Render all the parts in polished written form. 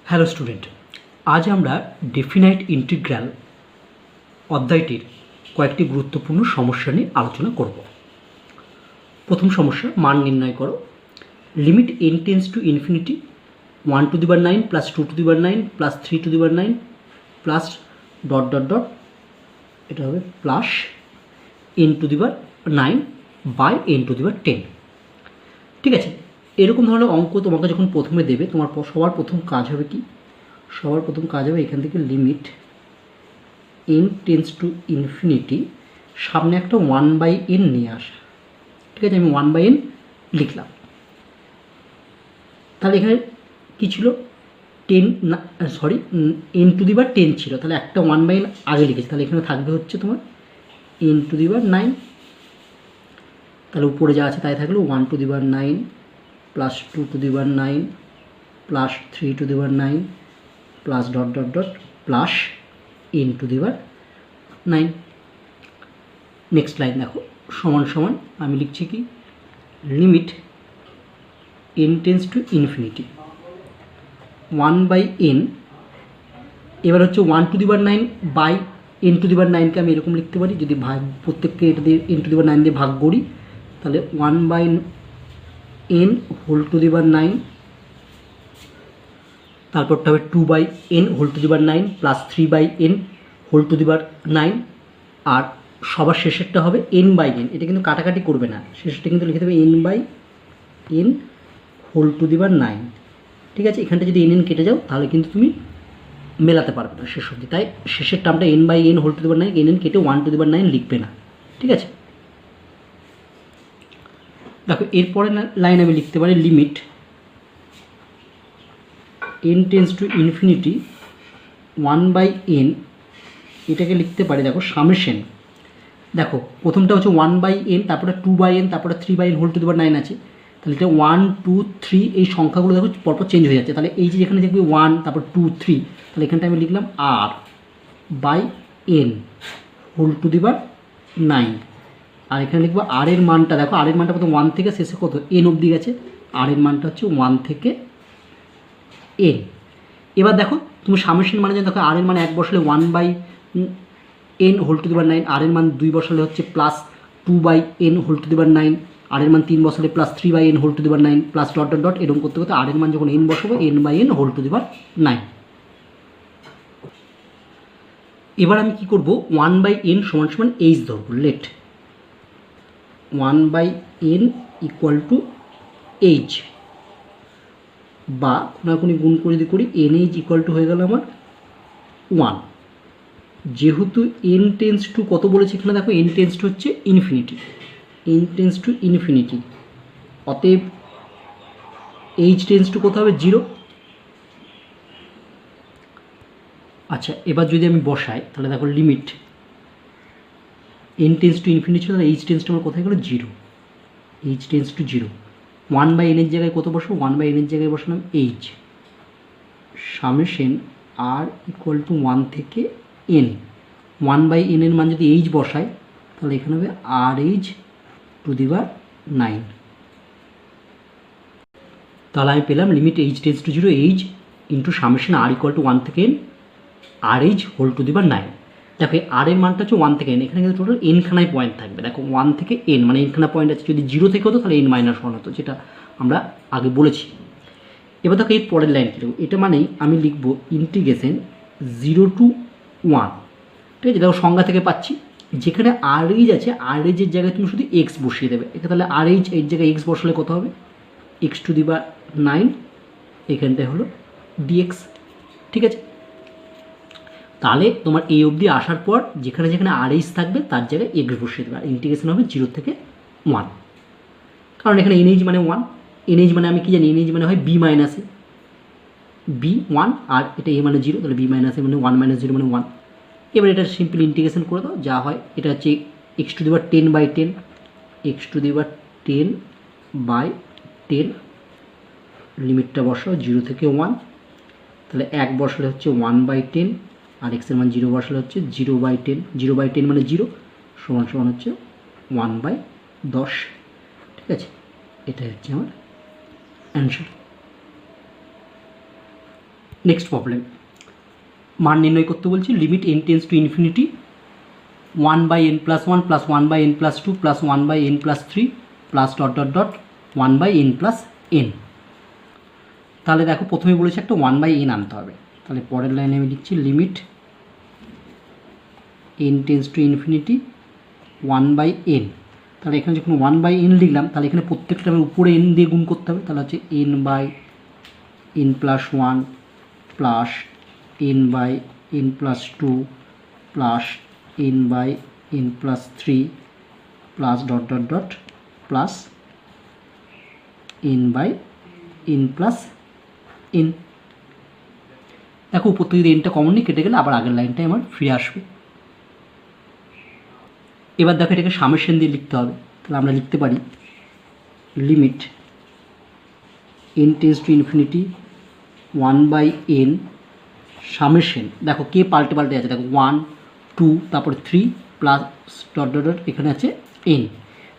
Hello student, আজ আমরা definite integral অধ্যায়টির কয়েকটি গুরুত্বপূর্ণ সমস্যা নিয়ে আলোচনা করব। প্রথম সমস্যা, মান নির্ণয় করো। Limit n tends to infinity 1 to the power 9 plus 2 to the power 9 plus 3 to the power 9 plus dot dot dot, এটা হবে plus n to the power 9 by n to the power 10। ঠিক আছে, এরকম ধরনের অঙ্ক তোমাকে যখন প্রথমে দেবে, তোমার সবার প্রথম কাজ হবে কি? সবার প্রথম কাজ হবে এখান থেকে limit n tends to infinity, সামনে একটা 1/n নিয়ে আসা। ঠিক আছে, আমি 1/n লিখলাম। তাহলে এখানে কী ছিল? 10 n টু দি পাওয়ার 10 ছিল, তাহলে একটা 1/n আগে লিখেছি, তাহলে এখানে থাকবে হচ্ছে তোমার n টু দি পাওয়ার 9। তাহলে উপরে যা আছে তাই থাকলো 1 to the power 9 plus 2 to the power 9 plus 3 to the power 9 plus dot dot dot plus n to the power 9। Next line দেখো, সমান সমান আমি লিখছি কি? Limit n tends to infinity 1/n, এবার হচ্ছে 1 to the power 9 by n to the power 9কে আমি এরকম লিখতে পারি, যদি ভাগ প্রত্যেককে এটা দিয়ে n টু দি পাওয়ার 9 দিয়ে ভাগ করি, তাহলে 1/n whole to the power 9, তারপরটা হবে 2/n whole to the power 9 plus 3/n whole to the power 9, আর সবার শেষেরটা হবে n/n। এটা কিন্তু কাটাকাটি করবে না, শেষেরটা কিন্তু লিখে দেবে n/n whole to the power 9। ঠিক আছে, এখানটা যদি n কেটে যাও তাহলে কিন্তু তুমি মেলাতে পারবে না শেষ অবধি, তাই শেষের টার্মটা n/n whole to the power 9, n কেটে 1 টু দি পাওয়ার 9 লিখবে না। ঠিক আছে, দেখো এরপরে লাইন আমি লিখতে পারি limit n tends to infinity 1/n, এটাকে লিখতে পারি দেখো সামেশন। দেখো প্রথমটা হচ্ছে 1/n, তারপরে 2/n, তারপরে 3/n whole to the power 9 আছে, তাহলে এটা 1 2 3 এই সংখ্যাগুলো দেখো পরপর চেঞ্জ হয়ে যাচ্ছে। তাহলে এই যে যেখানে দেখবি 1, তারপর 2 3, তাহলে এখানটা আমি লিখলাম r/n whole to the power 9, আর এখানে লিখবো r এর মানটা। দেখো r এর মানটা প্রথম 1 থেকে শেষে কত n অবধি গেছে, r এর মানটা হচ্ছে 1 থেকে n। এবার দেখো তুমি সামেশন মানে দেখো r এর মান 1 বসালে 1/n whole to the power 9, r এর মান 2 বসালে হচ্ছে plus 2/n whole to the power 9, r এর মান 3 বসালে plus 3/n whole to the power 9 plus dot dot dot, এরকম করতে করতে r এর মান যখন n বসাবো n/n whole to the power 9। এবার আমি কি করব? 1/n সমান সমান h ধরবো। Late 1/n equal to h, বা কোনাকুনি গুণ করে যদি করি nh ইকুয়াল টু হয়ে গেল আমার 1। যেহেতু n টেন্স টু কত বলেছে এখানে দেখো, n টেন্স টু হচ্ছে infinity, n tends to infinity, অতএব h টেন্স টু কত হবে? 0। আচ্ছা, এবার যদি আমি বসাই তাহলে দেখো limit n tends to infinity ছিল, তাহলে h টেন্স টু আমার কোথায় গেলো? 0। h টেন্স টু 0, 1/n এর জায়গায় কত বসাবো? 1/n এর জায়গায় বসালাম h, summation r equal to 1 থেকে n। 1/n এর মান যদি h বসাই তাহলে এখানে হবে rh টু দি পাওয়ার 9। তাহলে আমি পেলাম limit h tends to 0 h into summation r equal to 1 থেকে n rh whole to the power 9। দেখো r এর মানটা হচ্ছে 1 থেকে n, এখানে কিন্তু টোটাল n খানায় পয়েন্ট থাকবে। দেখো 1 থেকে n মানে n খানা পয়েন্ট আছে, যদি 0 থেকে হতো তাহলে n-1 হতো, যেটা আমরা আগে বলেছি। এবার দেখো এর পরের লাইন কী লিখব? এটা মানেই আমি লিখবো ইন্টিগ্রেশন 0 টু 1। ঠিক আছে, দেখো সংজ্ঞা থেকে পাচ্ছি, যেখানে rh আছে rh এর জায়গায় তুমি শুধু x বসিয়ে দেবে। এখানে তাহলে rh এর জায়গায় x বসালে কত হবে? x টু দি পাওয়ার 9, এখানটায় হলো dx। ঠিক আছে, তাহলে তোমার এই অবধি আসার পর যেখানে যেখানে rh থাকবে তার জায়গায় x বসিয়ে দেবে, আর ইন্টিগ্রেশন হবে 0 থেকে 1। কারণ এখানে nh মানে 1, nh মানে আমি কি জানি? nh মানে হয় b মাইনাস এ, b1, আর এটা a মানে 0, তাহলে b মাইনাস এ মানে 1 মাইনাস 0 মানে 1। এবার এটা সিম্পল ইন্টিগ্রেশন করে দাও, যা হয় এটা হচ্ছে x to the power 10/10, x to the power 10/10, লিমিটটা বসাও 0 থেকে 1, তাহলে 1 বসালে হচ্ছে 1/10, আর x এর মান 0 বসালে হচ্ছে 0/10, 0/10 মানে 0 সমান সমান হচ্ছে 1/10। ঠিক আছে, এটাই হচ্ছে আমার অ্যান্সার। নেক্সট প্রবলেম, মান নির্ণয় করতে বলছি limit n tends to infinity 1/n+1 plus 1/n+2 plus 1/n+3 plus dot dot dot 1/n+n। তাহলে দেখো প্রথমে বলেছে একটা 1/n আনতে হবে, তাহলে পরের লাইনে আমি লিখছি limit n tends to infinity 1/n। তাহলে এখানে যখন 1/n লিখলাম তাহলে এখানে প্রত্যেকটা আমার উপরে n দিয়ে গুণ করতে হবে, তাহলে হচ্ছে n/n+1 plus n/n+2 plus n/n+3 plus dot dot dot plus n/n+n। দেখো উপর থেকে যদি এনটা কমন নিই কেটে গেলে আবার আগের লাইনটাই আমার ফিরে আসবে। এবার দেখো এটাকে সামেশন দিয়ে লিখতে হবে, তাহলে আমরা লিখতে পারি limit n tends to infinity 1/n summation, দেখো কে পাল্টে পাল্টে আছে, দেখো 1 2 তারপরে 3 প্লাস ডট ডট ডট এখানে আছে n,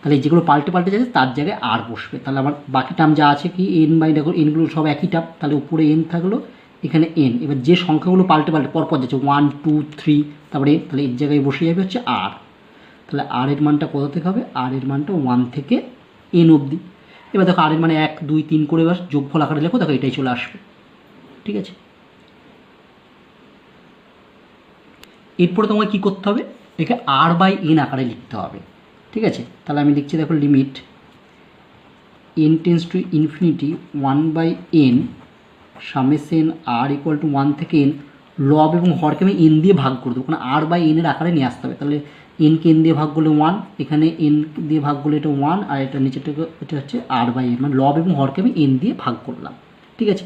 তাহলে যেগুলো পাল্টে পাল্টে যাচ্ছে তার জায়গায় আর বসবে, তাহলে আমার বাকি টার্ম যা আছে কি n/, দেখো এনগুলো সব একই টার্ম, তাহলে উপরে n থাকলো এখানে n। এবার যে সংখ্যাগুলো পাল্টে পাল্টে পরপর যাচ্ছে 1 2 3 তারপরে তাহলে এর জায়গায় বসে যাবে হচ্ছে r, তাহলে r এর মানটা কত থেকে হবে, r এর মানটা 1 থেকে n অবধি। এবার দেখো r এর মানে 1 2 3 করে এবার যোগফল আকারে লেখো, দেখো এটাই চলে আসবে, ঠিক আছে। এরপরে তোমাকে কী করতে হবে, একে r/n আকারে লিখতে হবে, ঠিক আছে। তাহলে আমি লিখছি দেখো limit n tends to infinity 1/n summation r equal to 1 থেকে n, লব এবং হরকে আমি n দিয়ে ভাগ করে দেবো, কারণ r/n এর আকারে নিয়ে আসতে হবে, তাহলে nকে n দিয়ে ভাগ করলে 1, এখানে n দিয়ে ভাগ করলে এটা 1 আর এটা নিচেরটাকে এটা হচ্ছে r/n, মানে লব এবং হরকে আমি n দিয়ে ভাগ করলাম, ঠিক আছে।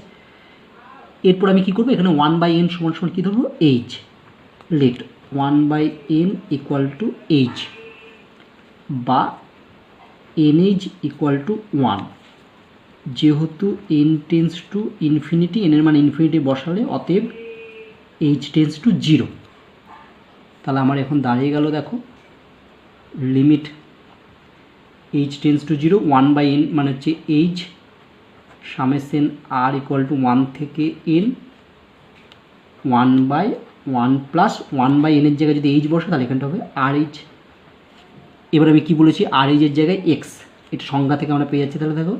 এরপর আমি কী করবো, এখানে 1/n সমান সমান কী ধরবো h, let 1/n equal to h বা nh ইকুয়াল টু 1, যেহেতু n tends to infinity, n এর মানে ইনফিনিটি বসালে অতএব h টেন্স টু 0। তাহলে আমার এখন দাঁড়িয়ে গেল দেখো limit h tends to 0 1/n মানে হচ্ছে h summation r equal to 1 থেকে n 1/1 প্লাস 1/n এর জায়গায় যদি h বসে তাহলে এখানটা হবে rh। এবার আমি কী বলেছি, rh এর জায়গায় x, এটা সংজ্ঞা থেকে আমরা পেয়ে যাচ্ছি, তাহলে দেখো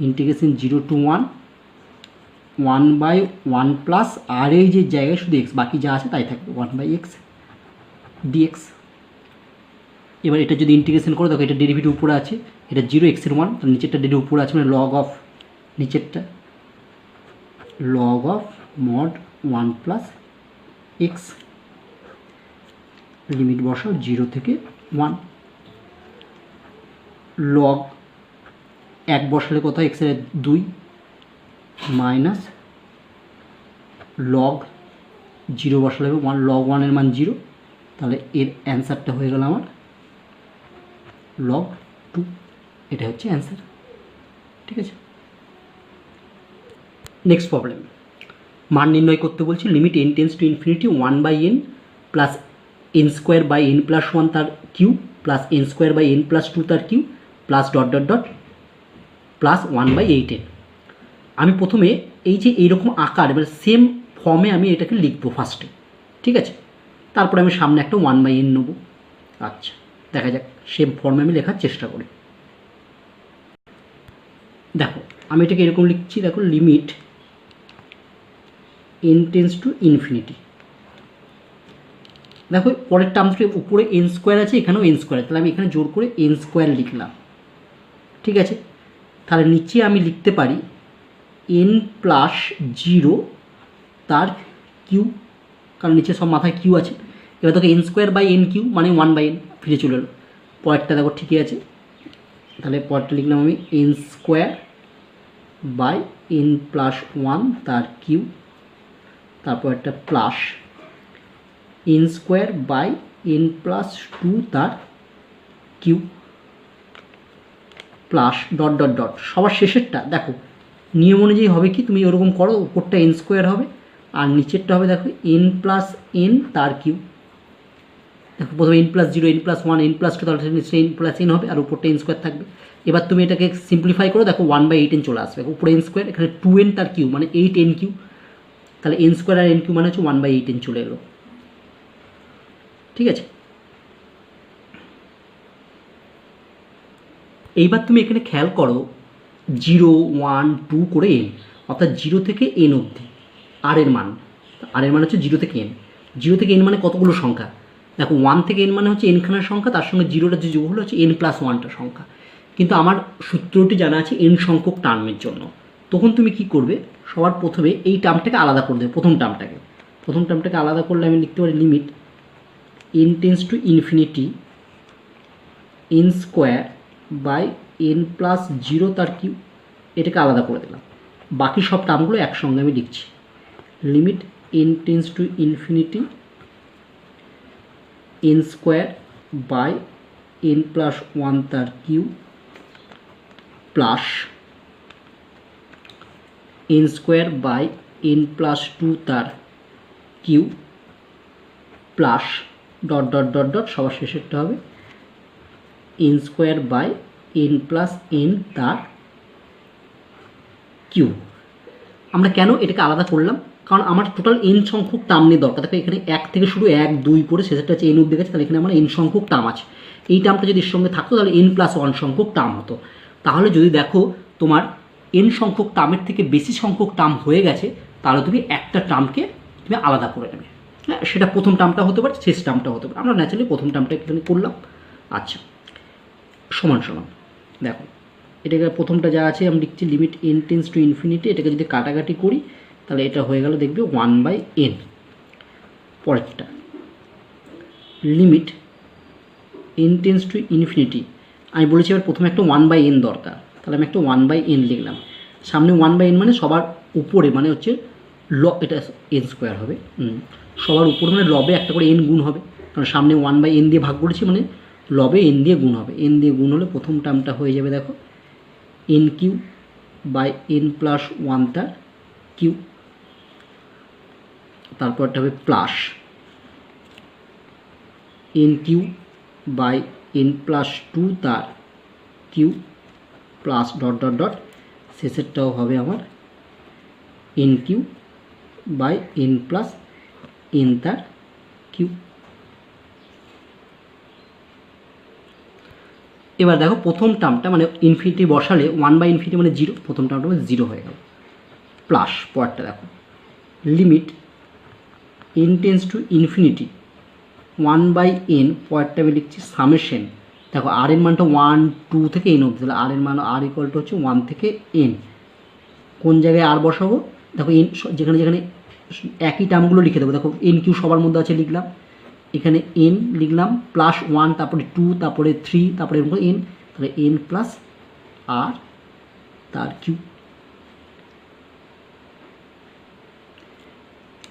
ইন্টিগ্রেশন 0 to 1 1/1 প্লাস rh এর জায়গায় শুধু x, বাকি যা আছে তাই থাকবে 1/x dx। এবার এটা যদি ইন্টিগ্রেশন করে দেখো এটা ডেরিভেটিভ উপরে আছে, এটা 0 x এর 1, তার নিচেরটা ডেরিভেটিভ উপরে আছে মানে লগ অফ নিচেরটা log of mod 1 plus x, limit বসাও 0 থেকে 1, লগ 1 বসালে কত x এর 2 মাইনাস লগ 0 বসালে হবে 1, লগ 1 এর মান 0, তাহলে এর অ্যান্সারটা হয়ে গেল আমার লগ 2, এটা হচ্ছে অ্যান্সার, ঠিক আছে। নেক্সট প্রবলেম, মান নির্ণয় করতে বলছি limit n tends to infinity 1/n plus n²/n+1 তার কিউ প্লাস n²/n+2 তার Q plus dot dot dot plus 1/8n। আমি প্রথমে এই যে এইরকম আকার এবার সেম ফর্মে আমি এটাকে লিখবো ফার্স্টে, ঠিক আছে, তারপরে আমি সামনে একটা 1/n নেবো। আচ্ছা দেখা যাক সেম ফর্মে আমি লেখার চেষ্টা করি। দেখো আমি এটাকে এরকম লিখছি, দেখো limit n tends to infinity, দেখো পরের টার্মসটি উপরে n² আছে, এখানেও n², তাহলে আমি এখানে জোর করে n² লিখলাম, ঠিক আছে। তাহলে নিচে আমি লিখতে পারি n+0 তার কিউ, কারণ নিচে সব মাথায় কিউ আছে। এবার দেখো n²/n কিউ মানে 1/n, ফিরে চলে এলো। পরেরটা দেখো ঠিকই আছে, তাহলে পরেরটা লিখলাম আমি n²/n+1 তার কিউ, তারপর একটা প্লাস n²/n+2 তার Q plus dot dot dot সবার শেষেরটা দেখো নিয়ম অনুযায়ী হবে কি, তুমি ওরকম করো, উপরটা n² হবে আর নিচেরটা হবে দেখো n+n তার কিউ। দেখো প্রথমে n+0 n+1 n+2 তাহলে n+n হবে আর উপরটা n² থাকবে। এবার তুমি এটাকে সিম্পলিফাই করো, দেখো 1/8n চলে আসবে, উপরে n², এখানে 2n তার কিউ মানে 8n কিউ, তাহলে তাহলে এন স্কোয়ার আর এন কিউ মানে হচ্ছে 1/8n চলে এলো। ঠিক আছে, এইবার তুমি এখানে খেয়াল করো 0, 1, 2 করে এন, অর্থাৎ 0 থেকে এন অবধি আর এর মান হচ্ছে 0 থেকে এন। 0 থেকে এন মানে কতগুলো সংখ্যা? দেখো 1 থেকে এন মানে হচ্ছে এনখানার সংখ্যা, তার সঙ্গে 0টা যে যোগ হলো হচ্ছে n+1টা সংখ্যা। কিন্তু আমার সূত্রটি জানা আছে n সংখ্যক টার্মের জন্য। তখন তুমি কি করবে, সবার প্রথমে এই টার্মটাকে আলাদা করে দেবে। প্রথম টার্মটাকে আলাদা করলে আমি লিখতে পারি limit n tends to infinity n square by n+0 তার কিউব, এটাকে আলাদা করে দিলাম। বাকি সব টার্মগুলো একসঙ্গে আমি লিখছি, limit n tends to infinity n square by n+1 তার cube plus n square by n+2 তার cube plus dot dot dot dot সবার শেষেরটা হবে n স্কোয়ার বাই n+n তার কিউব। আমরা কেন এটাকে আলাদা করলাম? কারণ আমার টোটাল n সংখ্যক টার্ম নিয়ে দরকার। দেখো এখানে 1 থেকে শুরু 1, 2 করে শেষেরটা হচ্ছে n অব্দি গেছে, তাহলে এখানে আমার n সংখ্যক টার্ম আছে। এই টার্মটা যদি এর সঙ্গে থাকতো তাহলে n+1 সংখ্যক টার্ম হতো। তাহলে যদি দেখো তোমার n সংখ্যক টার্মের থেকে বেশি সংখ্যক টার্ম হয়ে গেছে, তাহলে তুমি একটা টার্মকে তুমি আলাদা করে নেবে। হ্যাঁ, সেটা প্রথম টার্মটা হতে পারে, শেষ টার্মটা হতে পারে। আমরা ন্যাচারালি প্রথম টার্মটা এখানে করলাম। আচ্ছা, সমান সমান দেখো এটাকে প্রথমটা যা আছে আমি লিখছি limit n tends to infinity, এটাকে যদি কাটাকাটি করি তাহলে এটা হয়ে গেল দেখবে 1/n। পরেরটা limit n tends to infinity, আমি বলেছি এবার প্রথমে একটা 1/n দরকার, তাহলে আমি একটা 1/n লিখলাম। সামনে 1/n মানে সবার উপরে মানে হচ্ছে এটা n স্কোয়ার হবে, সবার উপরে মানে লবে একটা করে n গুণ হবে, কারণ সামনে 1/n দিয়ে ভাগ করেছি মানে লবে n দিয়ে গুণ হবে। n দিয়ে গুণ হলে প্রথম টার্মটা হয়ে যাবে দেখো n কিউ বাই n+1 তার কিউ, তারপরটা হবে plus n cube by n+2 তার Q plus dot dot dot শেষেরটাও হবে আমার n কিউ বাই n+n তার কিউ। এবার দেখো প্রথম টার্মটা মানে ইনফিনিটি বসালে 1/ইনফিনিটি মানে 0, প্রথম টার্মটা মানে 0 হয়ে গেল। প্লাস পরেরটা দেখো limit n tends to infinity 1/n, পরেরটা আমি লিখছি সামেশন। দেখো আর এর মানটা 1, 2 থেকে n অবধি, তাহলে আর এর মান আর ইকুয়াল টু হচ্ছে 1 থেকে n। কোন জায়গায় আর বসাবো? দেখো n যেখানে যেখানে একই টার্মগুলো লিখে দেবো। দেখো n কিউ সবার মধ্যে আছে লিখলাম, এখানে n লিখলাম প্লাস 1, তারপরে 2, তারপরে 3, তারপরে এরকম n, তাহলে n প্লাস আর তার কিউ।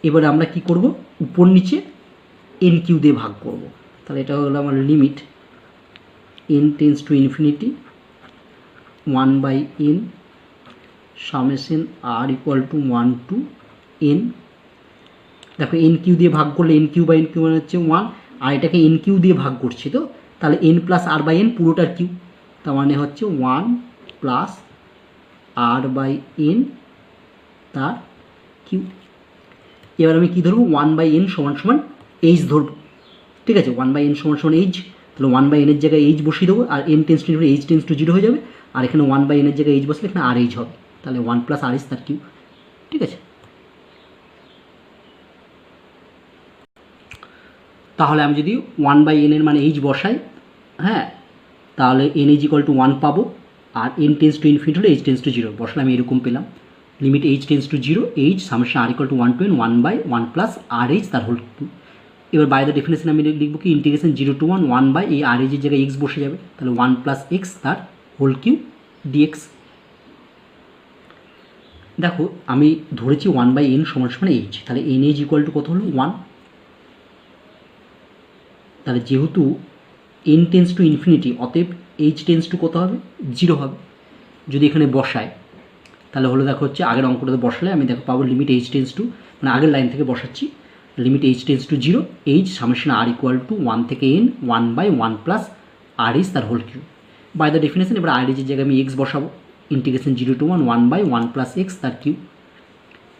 এবারে আমরা কি করব, উপর নিচে n কিউ দিয়ে ভাগ করব। তাহলে এটা হলো আমার limit n tends to infinity 1/n summation r equal to 1 to n। দেখো n কিউ দিয়ে ভাগ করলে n cube by n cube মানে হচ্ছে 1, আর এটাকে n কিউ দিয়ে ভাগ করছি, তো তাহলে n plus r by n পুরোটার কিউ, তার মানে হচ্ছে 1 প্লাস আর বাই n তার কিউ। এবার আমি কী ধরবো, 1/n সমান সমান এইচ ধরবো। ঠিক আছে, 1/n সমান সমান এইচ, তাহলে 1/n এর জায়গায় এইচ বসিয়ে দেবো, আর n tends two H tends to 0 হয়ে যাবে, আর এখানে 1/n এর জায়গায় এইচ বসলে এখানে আর এইচ হবে, তাহলে 1 প্লাস আর এইচ তার কিউ। ঠিক আছে, তাহলে আমি যদি 1/n এর মানে এইচ বসাই, হ্যাঁ, তাহলে n ইজ ইকুয়াল টু 1 পাবো, আর n টেন্ডস টু ইনফিনিটি হলে এইচ টেন্ডস টু 0 বসলে আমি এরকম পেলাম limit H tends to 0 H summation r equal to 1 to n 1/1 plus r H তার হোল কিউ। এবার বাই দ্য ডেফিনেশন আমি লিখবো কি ইন্টিগ্রেশন 0 to 1 বাই এই আর এইচের জায়গায় এক্স বসে যাবে, তাহলে 1 প্লাস এক্স তার হোল কিউ ডিএক্স। দেখো আমি ধরেছি 1/n সমান সমান এইচ, তাহলে n এইচ ইকুয়াল টু কত হলো 1। তাহলে যেহেতু n টেন্ডস টু ইনফিনিটি, অতএব এইচ টেন্ডস টু কত হবে 0 হবে। যদি এখানে বসায় তাহলে হলো দেখো হচ্ছে আগের অঙ্কটাতে বসালে আমি দেখো পাবো লিমিট এইচ টেন্ডস টু, মানে আগের লাইন থেকে বসাচ্ছি, limit H tends to 0 H summation r equal to 1 থেকে n 1/1 প্লাস আর এইচ তার whole cube. By the definition এবার আর এইচের জায়গায় আমি এক্স বসাবো, ইন্টিগ্রেশন 0 to 1 1/1 প্লাস এক্স তার কিউ।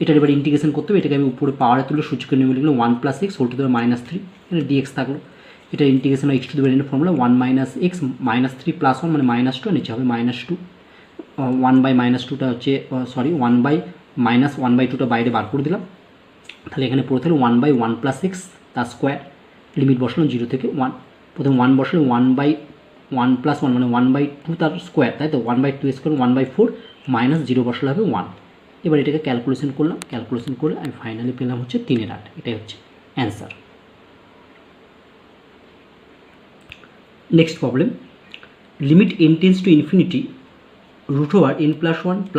এটার এবার ইন্টিগ্রেশন করতে হবে, এটাকে আমি উপরে পাওয়ারে তুলে সূচকের নিয়মে লিখলাম 1 + x হোল টু দি পাওয়ার -3, এখানে dx থাকলো। এটা integration x to the power n এর ফর্মুলা 1 - x -3 + 1 মানে -2, নিচে হবে -2, 1/-2টা হচ্ছে সরি 1/-1/2টা বাইরে বার করে দিলাম। তাহলে এখানে পড়ে থাকলো 1/1 + x তার স্কোয়ার, লিমিট বসালাম 0 থেকে 1, প্রথম 1 বসালে 1/1 + 1 মানে 1/2 তার স্কোয়ার, তাই তো 1/2 স্কোয়ার 1/4 -0 বসালে হবে 1। এবার এটাকে ক্যালকুলেশন করলাম, ক্যালকুলেশন করে আমি ফাইনালি পেলাম হচ্ছে 3/8, এটাই হচ্ছে answer. Next problem, limit n tends to infinity √n + 1 +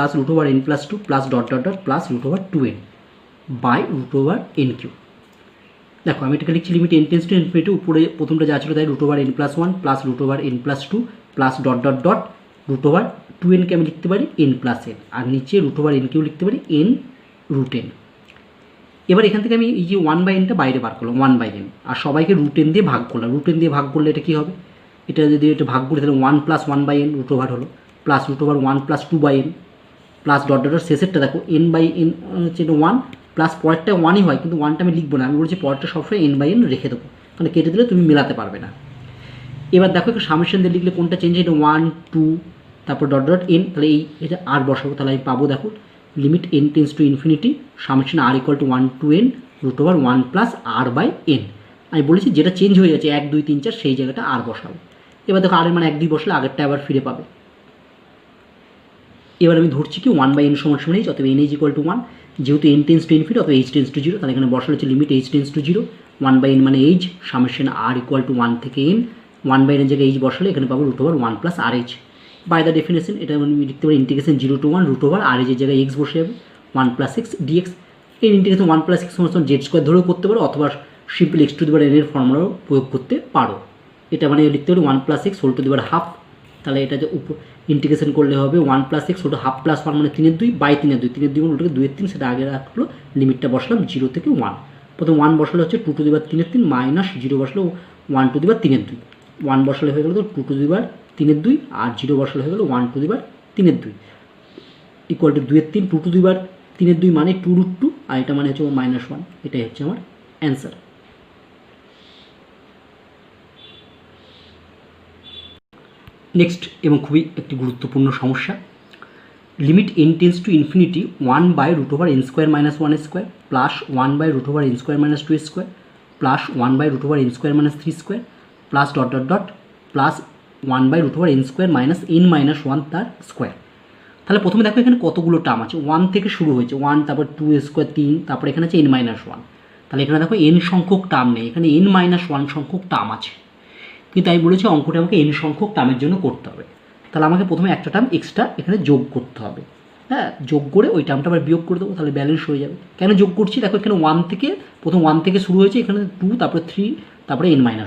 √n + 2 plus dot dot dot plus √2n by √n3। দেখো আমি এটাকে লিখছি limit n tends to infinity, উপরে প্রথমটা যা ছিল তাই √n + 1 plus √n + 2 plus dot dot dot √2n কে আমি লিখতে পারি n + n, আর নিচে √n-কেও লিখতে পারি n√n। এবার এখান থেকে আমি এই যে 1/n-টা বাইরে বার করলাম 1/n, আর সবাইকে √n দিয়ে ভাগ করলাম। √n দিয়ে ভাগ করলে এটা কী হবে, এটা যদি এটা ভাগ করি তাহলে 1 + 1/n √ হলো, plus √1 + 2/n plus dot dot শেষেরটা দেখো n/n হচ্ছে এটা 1, প্লাস পরেরটা 1ই হয় কিন্তু 1টা আমি লিখবো না, আমি বলছি পরেরটা সবসময় n/n রেখে দেবো, মানে কেটে দিলে তুমি মেলাতে পারবে না। এবার দেখো একটু সামেশন দিয়ে লিখলে কোনটা চেঞ্জ হয়, এটা 1 2 তারপর ডট ডট n, তাহলে এই এটা আর বসাবো, তাহলে আমি পাবো দেখো limit n tends to infinity summation r = 1 to n √1 + r/n। আমি বলেছি যেটা চেঞ্জ হয়ে যাচ্ছে 1 2 3 4 সেই জায়গাটা আর বসাবো। এবার দেখো r এর মানে 1 2 বসলে আগেরটা আবার ফিরে পাবে। এবার আমি ধরছি কি 1/n = h, অতএব n = 1, যেহেতু n টেন্ডস টু ইনফিনিটি অতএব h টেন্ডস টু 0, তাহলে এখানে বসালে হচ্ছে limit h tends to 0, 1/n মানে h সামেশন r = 1 থেকে n, 1/n এর জায়গায় h বসালে এখানে পাবো √1 + rh বাই দ্য ডেফিনেশন। এটা আমি লিখতে পারি ইন্টিগ্রেশন 0 to 1 √rh এর জায়গায় x বসে যাবে 1 + x dx। এই ইন্টিগ্রেশন 1 + x = z² ধরেও করতে পারো, অথবা simple x to the power n এর ফর্মুলাও প্রয়োগ করতে পারো। এটা মানে লিখতে পারি 1 + x whole to the power half, তাহলে এটা যে ইন্টিগ্রেশন করলে হবে 1 + x ছোটো হাফ প্লাস 1 মানে 3/2 বাই 3/2, 3/2 মানে ওটাকে 2/3, সেটা আগে রাখলো, লিমিটটা বসলাম 0 থেকে 1। প্রথম 1 বসালে হচ্ছে 2 টু দি পাওয়ার 3/3 মাইনাস 0 বসলে 1 টু দি পাওয়ার 3/2, 1 বসালে হয়ে গেল তো 2 টু দি পাওয়ার 3/2 আর 0 বসালে হয়ে গেল 1 to the power 3/2 equal to 2/3 2 to the power 3/2 মানে 2√2, আর এটা মানে হচ্ছে -1, এটাই হচ্ছে আমার অ্যান্সার। নেক্সট এবং খুবই একটি গুরুত্বপূর্ণ সমস্যা, limit n tends to infinity 1/√n² - 1² plus 1/√n² - 2² plus 1/√n² - 3² plus dot dot dot plus 1/√n² - n-1 তার স্কোয়ার। তাহলে প্রথমে দেখো এখানে কতগুলো টার্ম আছে, 1 থেকে শুরু হয়েছে 1, তারপর 2² 3, তারপর এখানে আছে n-1, তাহলে এখানে দেখো n সংখ্যক টার্ম নেই, এখানে n-1 সংখ্যক টার্ম আছে, কিন্তু আমি বলেছি অঙ্কটা আমাকে n সংখ্যক টার্মের জন্য করতে হবে। তাহলে আমাকে প্রথমে একটা টার্ম এক্সট্রা এখানে যোগ করতে হবে, হ্যাঁ, যোগ করে ওই টার্মটা আবার বিয়োগ করে দেবো, তাহলে ব্যালেন্স হয়ে যাবে। কেন যোগ করছি দেখো এখানে 1 থেকে প্রথম 1 থেকে শুরু হয়েছে, এখানে 2 তারপরে 3 তারপরে n-1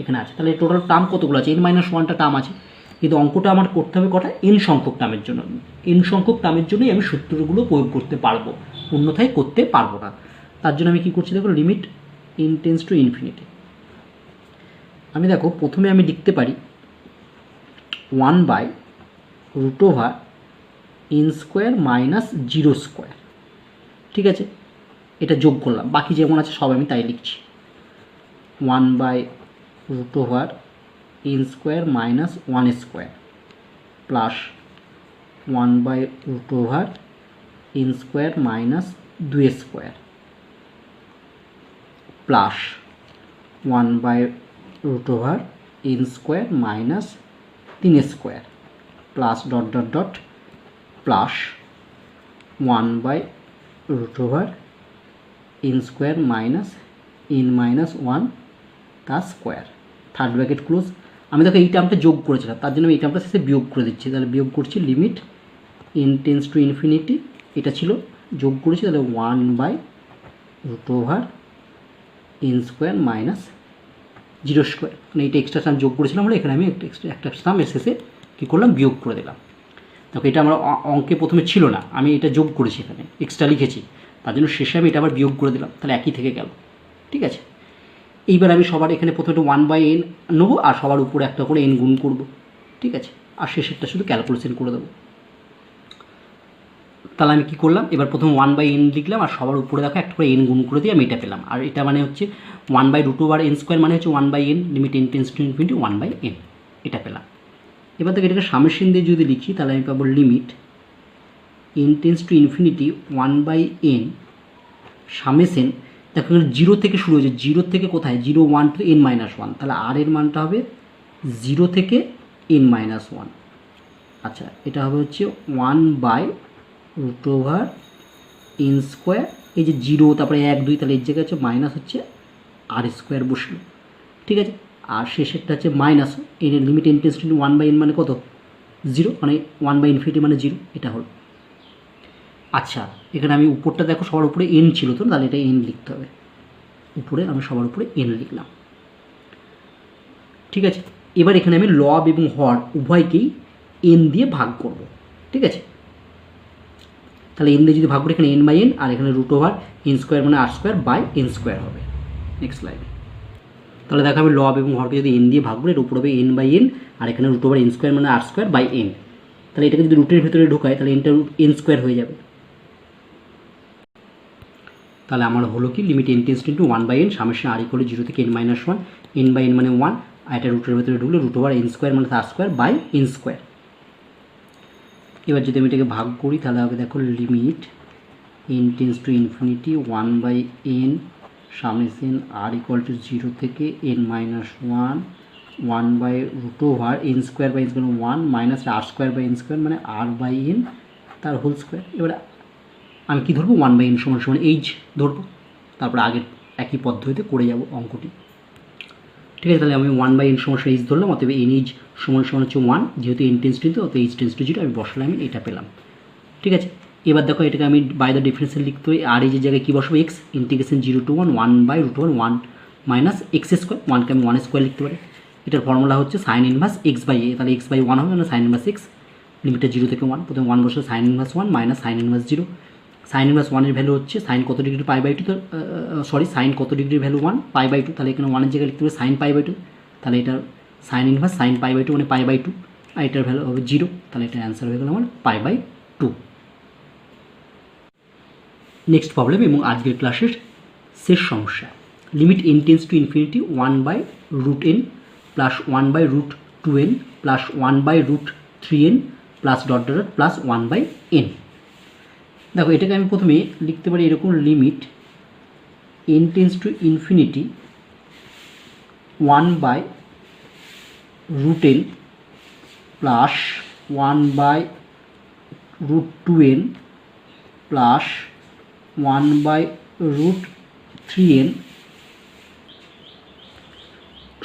এখানে আছে, তাহলে টোটাল টার্ম কতগুলো আছে, n-1টা টার্ম আছে, কিন্তু অঙ্কটা আমার করতে হবে কটা, n সংখ্যক টার্মের জন্য। n সংখ্যক টার্মের জন্যই আমি সূত্রগুলো প্রয়োগ করতে পারবো, অন্যথায় করতে পারবো না। তার জন্য আমি কী করছি দেখো limit n tends to infinity, আমি দেখো প্রথমে আমি লিখতে পারি 1/√n² - 0², ঠিক আছে, এটা যোগ করলাম, বাকি যেমন আছে সব আমি তাই লিখছি 1/√n² - 1² plus 1/√n² - 2² plus 1/√n² - 3² plus dot dot dot plus 1/√n² - n-1 তার স্কোয়ার, থার্ড ব্র্যাকেট ক্লোজ। আমি দেখো এই টার্মটা যোগ করেছিলাম, তার জন্য আমি এই টার্মটা শেষে বিয়োগ করে দিচ্ছি, তাহলে বিয়োগ করছি limit n tends to infinity, এটা ছিল যোগ করেছি, তাহলে 1/√n² - 0², মানে এটা এক্সট্রা টার্ম যোগ করেছিলাম বলে এখানে আমি একটা টার্ম শেষে কী করলাম বিয়োগ করে দিলাম। দেখো এটা আমার অঙ্কে প্রথমে ছিল না, আমি এটা যোগ করেছি, এখানে এক্সট্রা লিখেছি, তার জন্য শেষে আমি এটা আবার বিয়োগ করে দিলাম, তাহলে একই থেকে গেল, ঠিক আছে। এইবার আমি সবার এখানে প্রথমে 1/n নেবো আর সবার উপরে একটা করে n গুণ করবো, ঠিক আছে, আর শেষেরটা শুধু ক্যালকুলেশন করে দেবো। তাহলে আমি কী করলাম, এবার প্রথম 1/n লিখলাম আর সবার উপরে দেখো একটা করে n গুণ করে দিয়ে আমি এটা পেলাম। আর এটা মানে হচ্ছে 1/√n² মানে হচ্ছে 1/n, limit n tends to infinity 1/n, এটা পেলাম। এবার থেকে এটাকে সামেশন দিয়ে যদি লিখি তাহলে আমি পাবো limit n tends to infinity 1/n summation, দেখো এখানে 0 থেকে শুরু হয়েছে, 0 থেকে কোথায় 0 1 টু n-1, তাহলে আর এর মানটা হবে 0 থেকে n-1। আচ্ছা, এটা হবে হচ্ছে 1/√n², এই যে 0 তারপরে 1 2, তাহলে এর জায়গায় হচ্ছে মাইনাস হচ্ছে r² বসলো, ঠিক আছে। আর শেষেরটা হচ্ছে মাইনাস এর limit n tends two 1/n মানে কত 0, মানে 1/∞ মানে 0, এটা হলো। আচ্ছা, এখানে আমি উপরটা দেখো সবার উপরে n ছিল, তো তাহলে এটা n লিখতে হবে, উপরে আমি সবার উপরে n লিখলাম, ঠিক আছে। এবার এখানে আমি লব এবং হর উভয়কেই n দিয়ে ভাগ করব, ঠিক আছে। তাহলে n দিয়ে যদি ভাগ করি এখানে n/n আর এখানে √n² মানে r²/n² হবে। Next slide. তাহলে দেখো আমি লব এবং হরকে যদি n দিয়ে ভাগ করি, এর উপর হবে n/n আর এখানে √n² মানে r²/n। তাহলে এটাকে যদি রুটের ভিতরে ঢোকায় তাহলে nটা n² হয়ে যাবে। তাহলে আমার হলো কি limit n tends two 1/n summation r = 0 থেকে n-1, n/n মানে 1, আর এটা রুটের ভিতরে ঢুকলে √n² মানে r²/n²। এবার যদি আমি এটাকে ভাগ করি তাহলে হবে দেখো limit n tends to infinity 1/n summation r = 0 থেকে n-1, 1/√n²/n² 1 মাইনাস r²/n² মানে r/n তার হোল স্কোয়ার। এবার আমি কি ধরবো 1/n = h ধরবো, তারপরে আগের একই পদ্ধতিতে করে যাব অঙ্কটি, ঠিক আছে। তাহলে আমি 1/n = h ধরলাম, অতএব nh = হচ্ছে 1, যেহেতু n টেন্ডস টু অতএব h টেন্ডস টু 0 আমি বসালাম, আমি এটা পেলাম, ঠিক আছে। এবার দেখো এটাকে আমি বাই দ্য ডিফারেন্সিয়াল লিখতে হয়, আর এই যে জায়গায় কী বসবো x, integration 0 to 1 1/√1 1 minus x², 1কে আমি 1² লিখতে পারি। এটার ফর্মুলা হচ্ছে সাইন ইনভার্স x/a, তাহলে x/1 হবে মানে সাইন ইনভার্স x, লিমিটটা 0 থেকে 1, প্রথমে 1 বসে sign inverse 1 minus sine inverse 0। Sign inverse 1 এর ভ্যালু হচ্ছে সাইন কত ডিগ্রি π/2, তো সাইন কত ডিগ্রির ভ্যালু 1 π/2, তাহলে এখানে 1 এর জায়গায় লিখতে হবে সাইন π/2, তাহলে এটার সাইন ইনভার্স সাইন π/2 মানে π/2, আর এটার ভ্যালু হবে 0, তাহলে এটার অ্যান্সার হয়ে গেল আমার π/2। নেক্সট প্রবলেম এবং আজকের ক্লাসের শেষ সমস্যা, limit n tends to infinity 1/√n plus 1/√2n plus 1/√3n plus dot dot plus 1/n। দেখো এটাকে আমি প্রথমে লিখতে পারি এরকম, limit n tends to infinity 1/√n plus 1/√2n plus 1/√3n,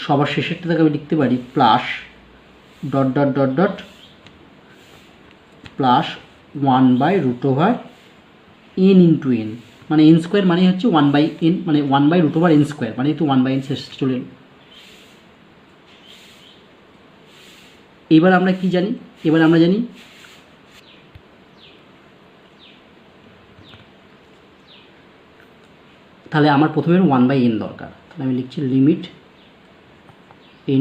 সবার শেষেরটা থেকে আমি লিখতে পারি plus dot dot dot dot plus 1/√n into n, মানে n² মানে হচ্ছে 1/n, মানে 1/√n² মানে তো 1/n শেষ চলে এলো। এবার আমরা কি জানি, এবার আমরা জানি তাহলে আমার প্রথমে 1/n দরকার, তাহলে আমি লিখছি limit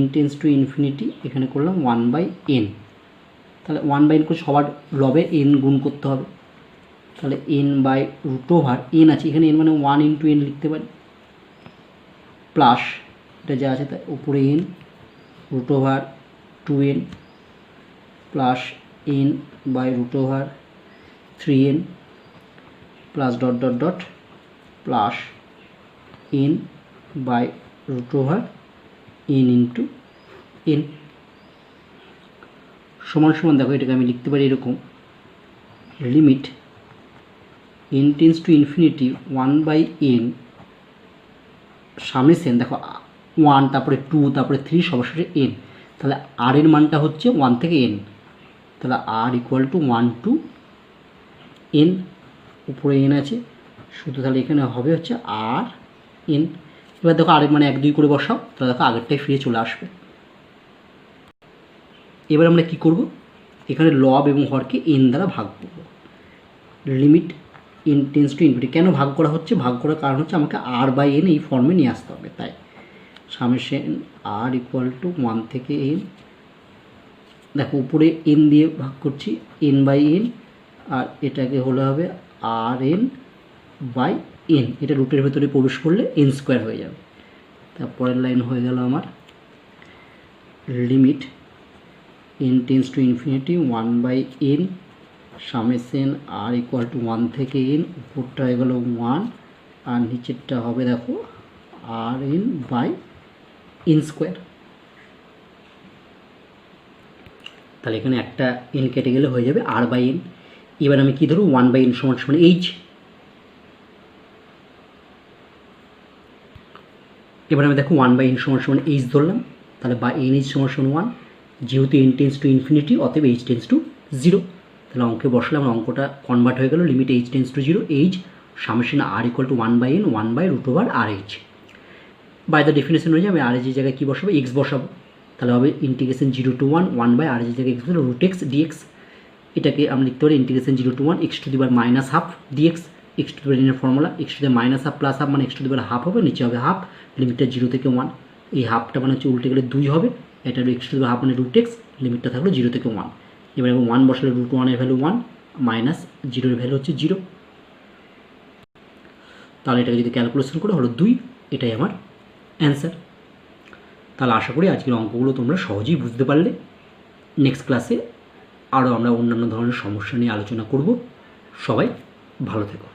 n tends to infinity, এখানে করলাম 1/n, তাহলে 1/n করে সবার লবে n গুণ করতে হবে, তাহলে n/√n আছে, এখানে n মানে 1 ইন্টু n লিখতে পারি, প্লাস এটা যা আছে তার উপরে n√2n plus n/√3n plus dot dot dot plus n/√n into n সমান সমান, দেখো এটাকে আমি লিখতে পারি এরকম, limit n tends to infinity 1/n summation, দেখো 1 তারপরে 2 তারপরে 3 সবার শেষে n, তাহলে r এর মানটা হচ্ছে 1 থেকে n, তাহলে r = 1 to n, উপরে n আছে শুধু, তাহলে এখানে হবে হচ্ছে r n। এবার দেখো আরেক মানে 1 2 করে বসাও, তাহলে দেখো আগেরটাই ফিরে চলে আসবে। এবার আমরা কি করব, এখানে লব এবং হরকে n দ্বারা ভাগ করব, limit n tends to infinity, কেন ভাগ করা হচ্ছে, ভাগ করার কারণ হচ্ছে আমাকে r/n এই ফর্মে নিয়ে আসতে হবে, তাই সামেশন r = 1 থেকে n, দেখো উপরে n দিয়ে ভাগ করছি n/n আর এটাকে হলে হবে আর এন বাই এন, এটা রুটের ভেতরে প্রবেশ করলে এন স্কোয়ার হয়ে যাবে। তারপরের লাইন হয়ে গেল আমার limit N tends to infinity 1/n summation r equal to 1 থেকে এন, উপরটা হয়ে গেল 1 আর নিচেরটা হবে দেখো আর এন বাই এন স্কোয়ার। তাহলে এখানে একটা এন কেটে গেলে হয়ে যাবে আর বাই এন। এবার আমি কী ধরবো 1/n সমান সমান এইচ। এবার আমি দেখো 1/n সমান সমান এইচ ধরলাম, তাহলে বা এন এইচ সমান সমান 1, যেহেতু এন টেন্স টু ইনফিনিটি অতএব এইচ টেন্স টু 0। তাহলে অঙ্কে বসলে আমার অঙ্কটা কনভার্ট হয়ে গেল limit H tends to 0 H summation r equal to 1/n 1/√r/h। By the definition অনুযায়ী আমি আর এইচের জায়গায় কী বসাবো, এক্স বসাবো। তাহলে হবে ইন্টিগ্রেশন 0 to 1 1/r-এর জায়গায় এক্স বসলে √x dx। এটাকে আমরা লিখতে পারি integration 0 to 1 x⁻½ dx। x⁻² এর ফর্মুলা x⁻½ প্লাস হাফ মানে x⁻½ হবে, নিচে হবে হাফ, লিমিটটা 0 থেকে 1। এই হাফটা মানে হচ্ছে উল্টে গেলে 2 হবে, এটা হলো x⁻½ মানে √x, লিমিটটা থাকলো 0 থেকে 1। এবার 1 বসালে √1 এর ভ্যালু 1 মাইনাস 0 এর ভ্যালু হচ্ছে 0। তাহলে এটাকে যদি ক্যালকুলেশন করে হলো 2, এটাই আমার অ্যান্সার। তাহলে আশা করি আজকের অঙ্কগুলো তোমরা সহজেই বুঝতে পারলে। নেক্সট ক্লাসে আরও আমরা অন্যান্য ধরনের সমস্যা নিয়ে আলোচনা করব। সবাই ভালো থেকো।